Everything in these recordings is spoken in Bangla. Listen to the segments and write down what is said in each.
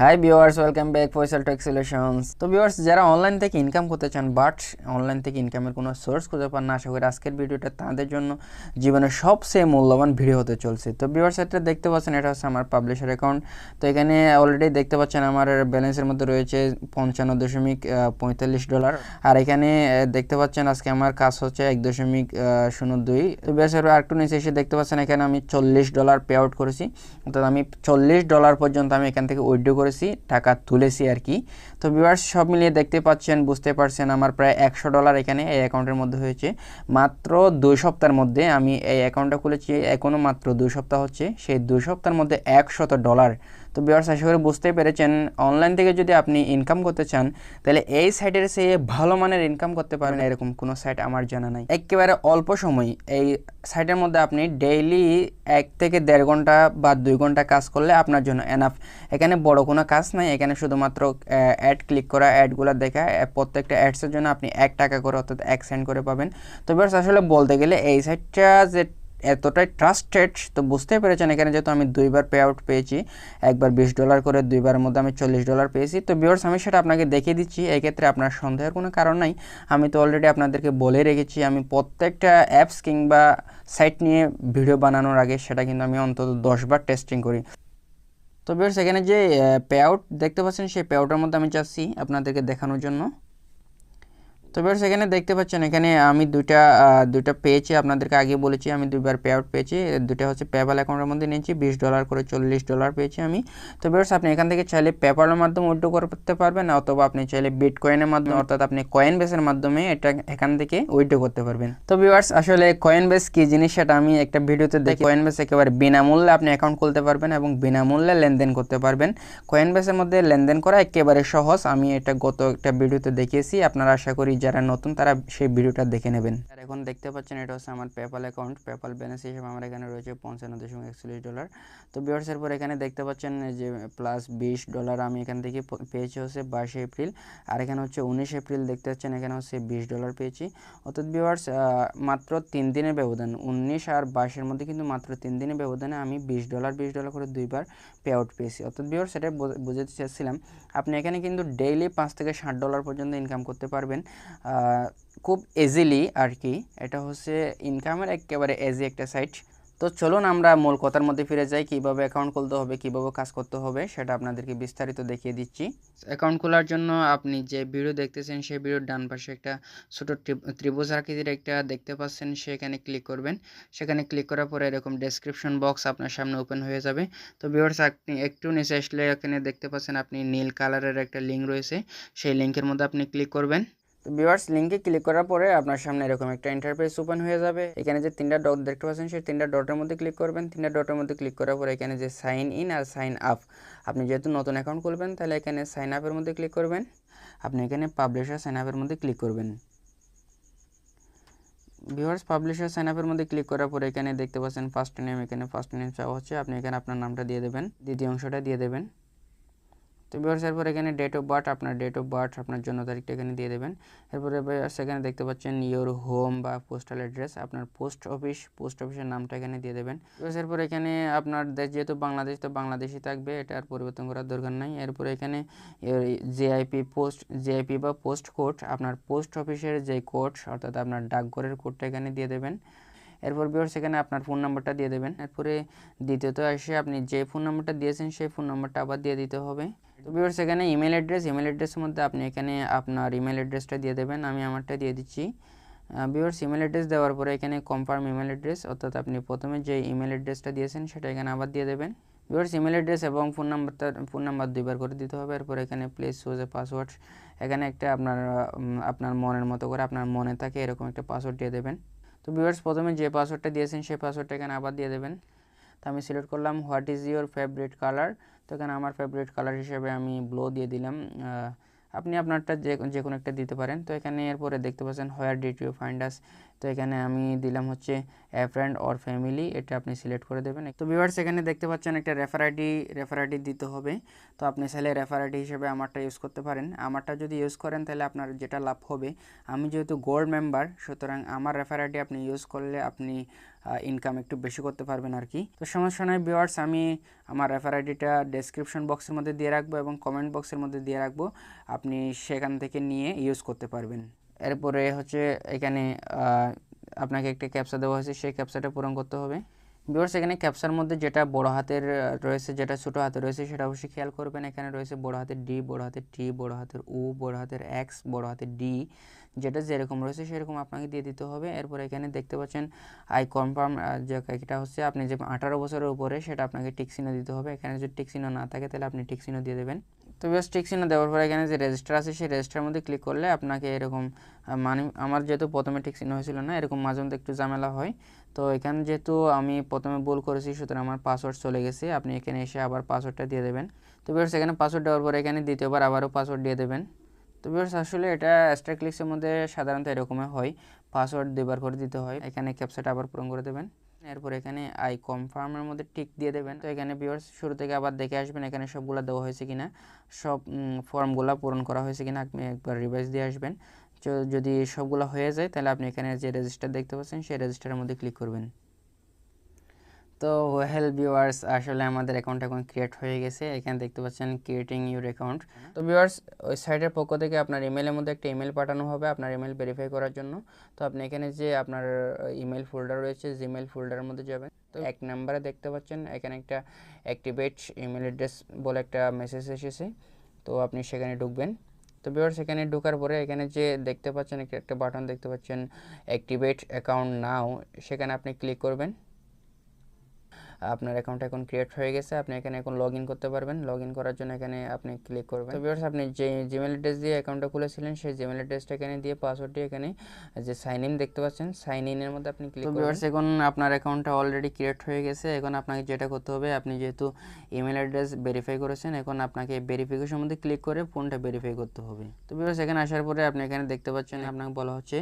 High viewers, welcome back Faisal tech solutions. তো ভিউয়ার্স, যারা অনলাইন থেকে ইনকাম করতে চান বাট অনলাইন থেকে ইনকামের কোনো সোর্স খুঁজে পান না, আশা করি আজকের ভিডিওটা তাদের জন্য জীবনের সবচেয়ে মূল্যবান ভিডিও হতে চলছে। তো ভিউয়ার্স, এটা দেখতে পাচ্ছেন, এটা হচ্ছে আমার পাবলিশার অ্যাকাউন্ট। তো এখানে অলরেডি দেখতে পাচ্ছেন আমার ব্যালেন্সের মধ্যে রয়েছে $55.45। আর এখানে দেখতে পাচ্ছেন আজকে আমার কাজ হচ্ছে 1.02। তো ভিউয়ার্স, আর একটু নিচে এসে দেখতে পাচ্ছেন এখানে আমি $40 পে আউট করেছি। অর্থাৎ আমি $40 পর্যন্ত আমি এখান থেকে উইথড্র করেছি, টাকা তুলেছি আর কি। তো ভিউয়ার্স, সব মিলিয়ে দেখতে পাচ্ছেন, বুঝতে পারছেন, আমার প্রায় $100 এখানে এই অ্যাকাউন্টের মধ্যে হয়েছে মাত্র 2 সপ্তাহের মধ্যে। আমি এই অ্যাকাউন্টটা খুলেছি এখনও মাত্র 2 সপ্তাহ হচ্ছে, সেই 2 সপ্তাহের মধ্যে $100। তো ভিউয়ার্স, আশা করি বুঝতে পেরেছেন, অনলাইন থেকে যদি আপনি ইনকাম করতে চান তাহলে এই সাইটের চেয়ে ভালো মানের ইনকাম করতে পারবেন, এরকম কোনো সাইট আমার জানা নাই। একেবারে অল্প সময় এই সাইটের মধ্যে আপনি ডেইলি 1 থেকে 1.5 ঘন্টা বা 2 ঘন্টা কাজ করলে আপনার জন্য এনাফ। এখানে বড় কোনো কাজ নাই, এখানে শুধুমাত্র অ্যাড ক্লিক করা, অ্যাডগুলো দেখা, প্রত্যেকটা অ্যাডসের জন্য আপনি $1 করে অর্থাৎ 1 সেন্ট করে পাবেন। তো ভিউয়ার্স, আসলে বলতে গেলে এই সাইটটা যে এতটাই ট্রাস্টেড, তো বুঝতে পেরেছেন এখানে যেহেতু আমি 2বার পে আউট পেয়েছি, একবার $20 করে, 2বারের মধ্যে আমি $40 পেয়েছি। তো ভিউয়ার্স, আমি সেটা আপনাকে দেখিয়ে দিচ্ছি, এক্ষেত্রে আপনার সন্দেহের কোনো কারণ নাই। আমি তো অলরেডি আপনাদেরকে বলে রেখেছি, আমি প্রত্যেকটা অ্যাপস কিংবা সাইট নিয়ে ভিডিও বানানোর আগে সেটা কিন্তু আমি অন্তত 10বার টেস্টিং করি। তো ভিউয়ার্স, এখানে যে পে আউট দেখতে পাচ্ছেন, সেই পে আউটের মধ্যে আমি যাচ্ছি আপনাদেরকে দেখানোর জন্য। তো ভিউয়ার্স, এখানে দেখতে পাচ্ছেন এখানে আমি দুইটা পেয়েছি, আপনাদেরকে আগে বলেছি আমি 2বার পে আউট পেয়েছি। দুটো হচ্ছে পেপ্যাল অ্যাকাউন্টের মধ্যে নিয়েছি, $20 করে $40 পেয়েছি আমি। তো ভিউয়ার্স, আপনি এখান থেকে চাইলে পেপ্যালের মাধ্যমে উইথড্র করতে পারবেন, অথবা আপনি চাইলে বিটকয়েনের মাধ্যমে অর্থাৎ আপনি কয়েনবেসের মাধ্যমে এটা এখান থেকে উইথড্র করতে পারবেন। তো ভিউয়ার্স, আসলে কয়েনবেস কি জিনিস সেটা আমি একটা ভিডিওতে দেখি। কয়েনবেস একেবারে বিনামূল্যে আপনি অ্যাকাউন্ট খুলতে পারবেন এবং বিনামূল্যে লেনদেন করতে পারবেন। কয়েনবেসের মধ্যে লেনদেন করা একেবারে সহজ, আমি এটা গত একটা ভিডিওতে দেখিয়েছি। আপনারা আশা করি যারা নতুন তারা সেই ভিডিওটা দেখে নেবেন। আর এখন দেখতে পাচ্ছেন এটা হচ্ছে আমার পেপ্যাল অ্যাকাউন্ট। পেপ্যাল ব্যালেন্স হিসেবে আমার এখানে রয়েছে $55.41। তো ভিউয়ার্সের পর এখানে দেখতে পাচ্ছেন যে প্লাস $20 আমি এখান থেকে পেয়েছি হচ্ছে 22 এপ্রিল। আর এখানে হচ্ছে 19 এপ্রিল দেখতে পাচ্ছেন এখানে হচ্ছে $20 পেয়েছি। অর্থাৎ ভিউয়ার্স, মাত্র 3 দিনের ব্যবধান, 19 আর 22-এর মধ্যে কিন্তু মাত্র 3 দিনের ব্যবধানে আমি $20 করে 2বার পে আউট পেয়েছি। অর্থাৎ ভিউয়ার্স, সেটা বুঝাতে চাচ্ছিলাম আপনি এখানে কিন্তু ডেইলি $5 থেকে $60 পর্যন্ত ইনকাম করতে পারবেন খুব ইজিলি আর কি। এটা হচ্ছে ইনকামের একেবারে ইজি একটা সাইট। তো চলুন আমরা মূল কথার মধ্যে ফিরে যাই, কিভাবে অ্যাকাউন্ট খুলতে হবে, কিভাবে কাজ করতে হবে সেটা আপনাদেরকে বিস্তারিত দেখিয়ে দিচ্ছি। অ্যাকাউন্ট খোলার জন্য আপনি যে ভিডিও দেখতেছেন সেই ভিডিওর ডান পাশে একটা ছোট ত্রিভুজ আকৃতির একটা দেখতে পাচ্ছেন, সেখানে ক্লিক করবেন। সেখানে ক্লিক করার পরে এরকম ডেসক্রিপশন বক্স আপনার সামনে ওপেন হয়ে যাবে। তো ভিউয়ার্স, আপনি একটু নিচে আসলে এখানে দেখতে পাচ্ছেন আপনি নীল কালারের একটা লিঙ্ক রয়েছে, সেই লিঙ্কের মধ্যে আপনি ক্লিক করবেন। তো ভিউয়ার্স, লিঙ্কে ক্লিক করার পরে আপনার সামনে এরকম একটা ইন্টারফেস ওপেন হয়ে যাবে। এখানে যে 3টা ডট দেখতে পাচ্ছেন সেই 3টা ডটের মধ্যে ক্লিক করবেন। 3টা ডটের মধ্যে ক্লিক করার পরে এখানে যে সাইন ইন আর সাইন আপ, আপনি যেহেতু নতুন অ্যাকাউন্ট খুলবেন তাহলে এখানে সাইন আপের মধ্যে ক্লিক করবেন। আপনি এখানে পাবলিশার সাইন আপের মধ্যে ক্লিক করবেন। ভিউয়ার্স, পাবলিশার সাইন আপের মধ্যে ক্লিক করার পরে এখানে দেখতে পাচ্ছেন ফার্স্ট নেম, এখানে ফার্স্ট নেম চাওয়া হচ্ছে, আপনি এখানে আপনার নামটা দিয়ে দেবেন, দ্বিতীয় অংশটা দিয়ে দেবেন। তো ভিউয়ার্স, এরপর এখানে ডেট অফ বার্থ, আপনার ডেট অফ বার্থ আপনার জন্ম তারিখটা এখানে দিয়ে দেবেন। এরপরে সেখানে দেখতে পাচ্ছেন ইওর হোম বা পোস্টাল অ্যাড্রেস, আপনার পোস্ট অফিসের নামটা এখানে দিয়ে দেবেন। এরপর এখানে আপনার দেশ যেহেতু বাংলাদেশ, তো বাংলাদেশই থাকবে, এটা আর পরিবর্তন করার দরকার নাই। এরপরে এখানে জিআইপি বা পোস্ট কোড, আপনার পোস্ট অফিসের যে কোড অর্থাৎ আপনার ডাকঘরের কোডটা এখানে দিয়ে দেবেন। এরপর ভিউয়ার্স, এখানে আপনার ফোন নাম্বারটা দিয়ে দেবেন। এরপরে দ্বিতীয়ত এসে আপনি যে ফোন নাম্বারটা দিয়েছেন সেই ফোন নাম্বারটা আবার দিয়ে দিতে হবে। তো ভিউয়ার্স, এখানে ইমেল অ্যাড্রেসের মধ্যে আপনি এখানে আপনার ইমেল অ্যাড্রেসটা দিয়ে দেবেন, আমি আমারটা দিয়ে দিচ্ছি। ভিউয়ার্স, ইমেল অ্যাড্রেস দেওয়ার পরে এখানে কনফার্ম ইমেল অ্যাড্রেস, অর্থাৎ আপনি প্রথমে যে ইমেল অ্যাড্রেসটা দিয়েছেন সেটা এখানে আবার দিয়ে দেবেন। ভিউয়ার্স, ইমেল অ্যাড্রেস এবং ফোন নাম্বার 2বার করে দিতে হবে। এরপর এখানে প্লিজ চুজ এ পাসওয়ার্ড, এখানে একটা আপনার মনের মতো করে আপনার মনে থাকে এরকম একটা পাসওয়ার্ড দিয়ে দেবেন। তো ভিউয়ার্স, প্রথমে যে পাসওয়ার্ডটা দিয়েছেন সেই পাসওয়ার্ডটা এখানে আবার দিয়ে দেবেন। তো আমি সিলেক্ট করলাম what is your favourite colour. তো এখানে আমার ফেভারিট কালার হিসেবে আমি ব্লু দিয়ে দিলাম। আপনি আপনারটা যে কোনো একটা দিতে পারেন। তো এখানে এরপরে দেখতে পাচ্ছেন হোয়ার ডিড ইউ ফাইন্ড আস, তো তো এখানে আমি দিলাম হচ্ছে এ ফ্রেন্ড অর ফ্যামিলি, এটা আপনি সিলেক্ট করে দেবেন। তো ভিউয়ার্স এখানে দেখতে পাচ্ছেন একটা রেফার আইডি দিতে হবে। তো আপনি চাইলে রেফার আইডি হিসেবে আমারটা ইউজ করতে পারেন। আমারটা যদি ইউজ করেন তাহলে আপনার যেটা লাভ হবে, আমি যেহেতু গোল্ড মেম্বার, সুতরাং আমার রেফার আইডি আপনি ইউজ করলে আপনি ইনকাম একটু বেশি করতে পারবেন আর কি। তো সমস্যা নয় ভিউয়ার্স, আমি আমার রেফার আইডিটা ডেসক্রিপশন বক্সের মধ্যে দিয়ে রাখবো এবং কমেন্ট বক্সের মধ্যে দিয়ে রাখবো, আপনি সেখান থেকে নিয়ে ইউজ করতে পারবেন। এরপরে হচ্ছে এখানে আপনাকে একটা ক্যাপচা দেওয়া হয়েছে, সেই ক্যাপচাটা পূরণ করতে হবে। ভিউয়ার্স এখানে ক্যাপচার মধ্যে যেটা বড় হাতের রয়েছে, যেটা ছোট হাতে রয়েছে সেটা অবশ্যই খেয়াল করবেন। এখানে রয়েছে বড় হাতের ডি, বড় হাতের টি, বড় হাতের ও, বড় হাতের এক্স, বড় হাতের ডি, যেটা যেরকম রয়েছে সেরকম আপনাকে দিয়ে দিতে হবে। এরপর এখানে দেখতে পাচ্ছেন আই কনফার্ম, যে এটা হচ্ছে আপনি যে 18 বছরের উপরে সেটা আপনাকে টিক চিহ্ন দিতে হবে। এখানে যদি টিক চিহ্ন না থাকে তাহলে আপনি টিক চিহ্ন দিয়ে দেবেন। তো বেশ টিক চিহ্ন দেওয়ার পরে এখানে যে রেজিস্টার আছে সেই রেজিস্টারের মধ্যে ক্লিক করলে আপনাকে এরকম মানে আমার যেহেতু প্রথমে টিক চিহ্ন হয়েছিল না, এরকম মাঝে মধ্যে একটু ঝামেলা হয়। তো এখানে যেহেতু আমি প্রথমে ভুল করেছি সুতরাং আমার পাসওয়ার্ড চলে গেছে, আপনি এখানে এসে আবার পাসওয়ার্ডটা দিয়ে দেবেন। তো বেশ এখানে পাসওয়ার্ড দেওয়ার পরে এখানে দ্বিতীয়বার আবারও পাসওয়ার্ড দিয়ে দেবেন। তো ভিউয়ার্স আসলে এটা অ্যাস্ট্রাক্লিক্সের মধ্যে সাধারণত এরকমই হয়, পাসওয়ার্ড দুইবার করে দিতে হয়। এখানে ক্যাপচাটা আবার পূরণ করে দেবেন। এরপর এখানে আই কনফার্মের মধ্যে টিক দিয়ে দেবেন। তো এখানে ভিউয়ার্স শুরু থেকে আবার দেখে আসবেন এখানে সবগুলো দেওয়া হয়েছে কিনা, সব ফর্মগুলো পূরণ করা হয়েছে কিনা আপনি একবার রিভাইজ দিয়ে আসবেন। যদি সবগুলো হয়ে যায় তাহলে আপনি এখানে যে রেজিস্টার দেখতে পাচ্ছেন সেই রেজিস্টারের মধ্যে ক্লিক করবেন। তো ওয়েল ভিউয়ার্স আসলে আমাদের অ্যাকাউন্ট এখন ক্রিয়েট হয়ে গেছে, এখানে দেখতে পাচ্ছেন ক্রিয়েটিং ইউর অ্যাকাউন্ট। তো ভিউয়ার্স ওই সাইটের পক্ষ থেকে আপনার ইমেলের মধ্যে একটা ইমেল পাঠানো হবে আপনার ইমেল ভেরিফাই করার জন্য। তো আপনি এখানে যে আপনার ইমেল ফোল্ডার রয়েছে, জিমেল ফোল্ডারের মধ্যে যাবেন। তো 1 নম্বরে দেখতে পাচ্ছেন এখানে একটা অ্যাক্টিভেট ইমেল অ্যাড্রেস বলে একটা মেসেজ এসেছে, তো আপনি সেখানে ঢুকবেন। তো ভিউয়ার্স এখানে ঢোকার পরে এখানে যে দেখতে পাচ্ছেন একটা বাটন দেখতে পাচ্ছেন অ্যাক্টিভেট অ্যাকাউন্ট নাও, সেখানে আপনি ক্লিক করবেন। আপনার অ্যাকাউন্ট এখন ক্রিয়েট হয়ে গেছে, আপনি এখানে এখন লগ ইন করতে পারবেন। লগ ইন করার জন্য এখানে আপনি ক্লিক করবেন। তো ভিউয়ার্স আপনি যে জিমেল অ্যাড্রেস দিয়ে অ্যাকাউন্টটা খুলেছিলেন সেই জিমেল অ্যাড্রেসটা এখানে দিয়ে পাসওয়ার্ডটি এখানে যে সাইন ইন দেখতে পাচ্ছেন সাইন ইনের মধ্যে আপনি ক্লিক করবেন। তো ভিউয়ার্স এখন আপনার অ্যাকাউন্টটা অলরেডি ক্রিয়েট হয়ে গেছে। এখন আপনাকে যেটা করতে হবে, আপনি যেহেতু ইমেল অ্যাড্রেস ভেরিফাই করেছেন, এখন আপনাকে ভেরিফিকেশন মধ্যে ক্লিক করে ফোনটা ভেরিফাই করতে হবে। তো ভিউয়ার্স এখানে আসার পরে আপনি এখানে দেখতে পাচ্ছেন আপনাকে বলা হচ্ছে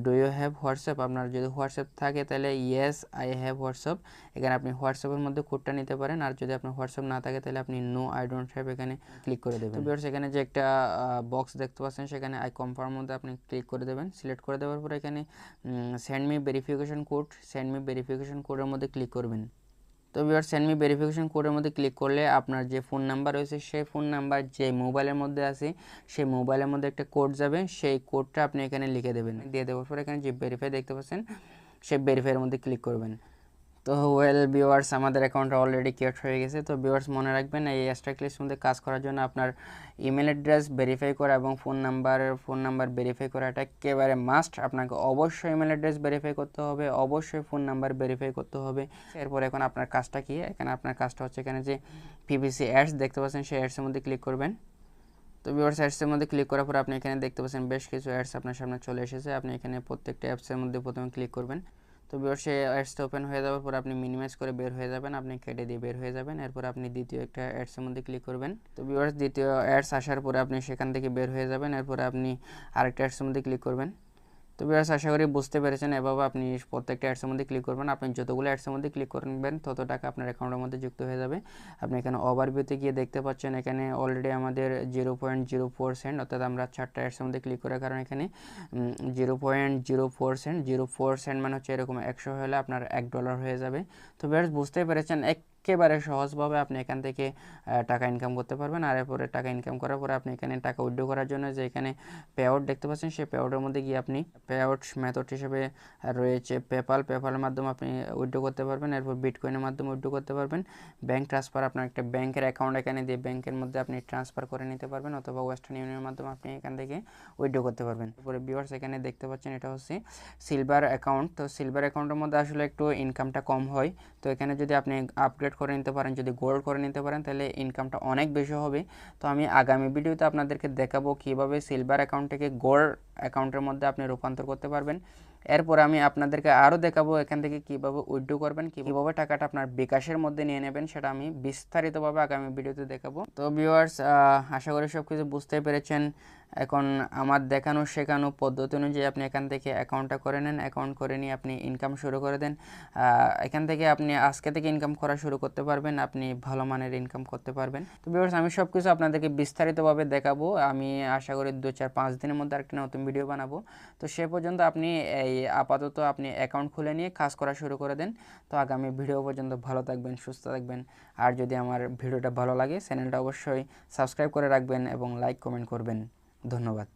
ডু ইউ হ্যাভ হোয়াটসঅ্যাপ। আপনার যদি হোয়াটসঅ্যাপ থাকে তাহলে ইয়েস আই হ্যাভ হোয়াটসঅ্যাপ, এখানে আপনি হোয়াটসঅ্যাপের মধ্যে কোডটা নিতে পারেন। আর যদি আপনার হোয়াটসঅ্যাপ না থাকে তাহলে আপনি নো আই ডোন্ট হ্যাভ এখানে ক্লিক করে দেবেন। তো ভিউয়ার্স এখানে যে একটা বক্স দেখতে পাচ্ছেন সেখানে আই কনফার্ম মধ্যে আপনি ক্লিক করে দেবেন। সিলেক্ট করে দেওয়ার পরে এখানে send me verification code, send me verification কোডের মধ্যে ক্লিক করবেন। তো ভিউয়ার্স সেন্ড মি ভেরিফিকেশন কোডের মধ্যে ক্লিক করলে আপনার যে ফোন নাম্বার রয়েছে সেই ফোন নাম্বার যে মোবাইলের মধ্যে আছে সেই মোবাইলের মধ্যে একটা কোড যাবে, সেই কোডটা আপনি এখানে লিখে দেবেন। দিয়ে দেওয়ার পর এখানে যে ভেরিফাই দেখতে পাচ্ছেন সেই ভেরিফাইয়ের মধ্যে ক্লিক করবেন। তো ওয়েল ভিউয়ার্স আমাদের অ্যাকাউন্টটা অলরেডি ক্রিয়েট হয়ে গেছে। তো ভিউয়ার্স মনে রাখবেন এই অ্যাস্ট্রাক্লিক্সের মধ্যে কাজ করার জন্য আপনার ইমেল অ্যাড্রেস ভেরিফাই করা এবং ফোন নাম্বার ভেরিফাই করা এটা একেবারে মাস্ট। আপনাকে অবশ্যই ইমেল অ্যাড্রেস ভেরিফাই করতে হবে, অবশ্যই ফোন নাম্বার ভেরিফাই করতে হবে। এরপর এখন আপনার কাজটা কি, এখানে আপনার কাজটা হচ্ছে এখানে যে পিপিসি অ্যাডস দেখতে পাচ্ছেন সেই অ্যাডসের মধ্যে ক্লিক করবেন। তো ভিউয়ার্স অ্যাডসের মধ্যে ক্লিক করার পর আপনি এখানে দেখতে পাচ্ছেন বেশ কিছু অ্যাডস আপনার সামনে চলে এসেছে। আপনি এখানে প্রত্যেকটা অ্যাপসের মধ্যে প্রথমে ক্লিক করবেন। তো ভিউয়ার্স এই অ্যাডসটা ওপেন হয়ে যাওয়ার পর আপনি মিনিমাইজ করে বের হয়ে যাবেন, আপনি কেটে দিয়ে বের হয়ে যাবেন। এরপর আপনি দ্বিতীয় একটা অ্যাডসের মধ্যে ক্লিক করবেন। তো ভিউয়ার্স দ্বিতীয় অ্যাডস আসার পরে আপনি সেখান থেকে বের হয়ে যাবেন। এরপর আপনি আরেকটা অ্যাডসের মধ্যে ক্লিক করবেন। তো ভিউয়ার্স আশা করি বুঝতে পেরেছেন, এভাবে আপনি প্রত্যেকটা অ্যাডসের মধ্যে ক্লিক করবেন। আপনি যতগুলো অ্যাডসের মধ্যে ক্লিক করবেন তত টাকা আপনার অ্যাকাউন্টের মধ্যে যুক্ত হয়ে যাবে। আপনি এখানে ওভারভিউতে গিয়ে দেখতে পাচ্ছেন এখানে অলরেডি আমাদের 0.04 সেন্ট, অর্থাৎ আমরা 4টা অ্যাডসের মধ্যে ক্লিক করার কারণে এখানে 0.04 সেন্ট, 04 সেন্ট মানে হচ্ছে এরকম 100 হলে আপনার $1 হয়ে যাবে। তো ভিউয়ার্স বুঝতে পেরেছেন একেবারে সহজভাবে আপনি এখান থেকে টাকা ইনকাম করতে পারবেন। আর এরপরে টাকা ইনকাম করার পরে আপনি এখানে টাকা উইথড্র করার জন্য যে এখানে পে আউট দেখতে পাচ্ছেন সেই পে আউটের মধ্যে গিয়ে আপনি পে আউট মেথড হিসেবে রয়েছে পেপালের মাধ্যমে আপনি উইথড্র করতে পারবেন। এরপর বিটকয়েনের মাধ্যমে উইথড্র করতে পারবেন। ব্যাঙ্ক ট্রান্সফার আপনার একটা ব্যাংকের অ্যাকাউন্ট এখানে দিয়ে ব্যাংকের মধ্যে আপনি ট্রান্সফার করে নিতে পারবেন, অথবা ওয়েস্টার্ন ইউনিয়নের মাধ্যমে আপনি এখান থেকে উইথড্র করতে পারবেন। তারপরে ভিউয়ার্স এখানে দেখতে পাচ্ছেন এটা হচ্ছে সিলভার অ্যাকাউন্ট। তো সিলভার অ্যাকাউন্টের মধ্যে আসলে একটু ইনকামটা কম হয়। তো এখানে যদি আপনি আপগ্রেড করে নিতে পারেন, যদি গোল্ড করে নিতে পারেন তাহলে ইনকামটা অনেক বেশি হবে। তো আমি আগামী ভিডিওতে আপনাদেরকে দেখাবো কীভাবে সিলভার অ্যাকাউন্ট থেকে গোল্ড অ্যাকাউন্টের মধ্যে আপনি রূপান্তর করতে পারবেন। এরপর আমি আপনাদেরকে আরও দেখাবো এখান থেকে কীভাবে উইথড্র করবেন, কীভাবে টাকাটা আপনার বিকাশের মধ্যে নিয়ে নেবেন, সেটা আমি বিস্তারিতভাবে আগামী ভিডিওতে দেখাবো। তো ভিউয়ার্স, আশা করি সব কিছু বুঝতে পেরেছেন। এখন আমার দেখানো শেখানো পদ্ধতি অনুযায়ী আপনি এখান থেকে অ্যাকাউন্টটা করে নেন। অ্যাকাউন্ট করে নিয়ে আপনি ইনকাম শুরু করে দেন। এখান থেকে আপনি আজকে থেকে ইনকাম করা শুরু করতে পারবেন, আপনি ভালো মানের ইনকাম করতে পারবেন। তো ভিউয়ার্স, আমি সব কিছু আপনাদেরকে বিস্তারিতভাবে দেখাবো। আমি আশা করি 2-4-5 দিনের মধ্যে আরেকটা নতুন ভিডিও বানাবো। তো সে পর্যন্ত আপনি আপাতত আপনি অ্যাকাউন্ট খুলে নিয়ে কাজ করা শুরু করে দেন। তো আগামী ভিডিও পর্যন্ত ভালো থাকবেন, সুস্থ থাকবেন। আর যদি আমার ভিডিওটা ভালো লাগে চ্যানেলটা অবশ্যই সাবস্ক্রাইব করে রাখবেন এবং লাইক কমেন্ট করবেন। ধন্যবাদ।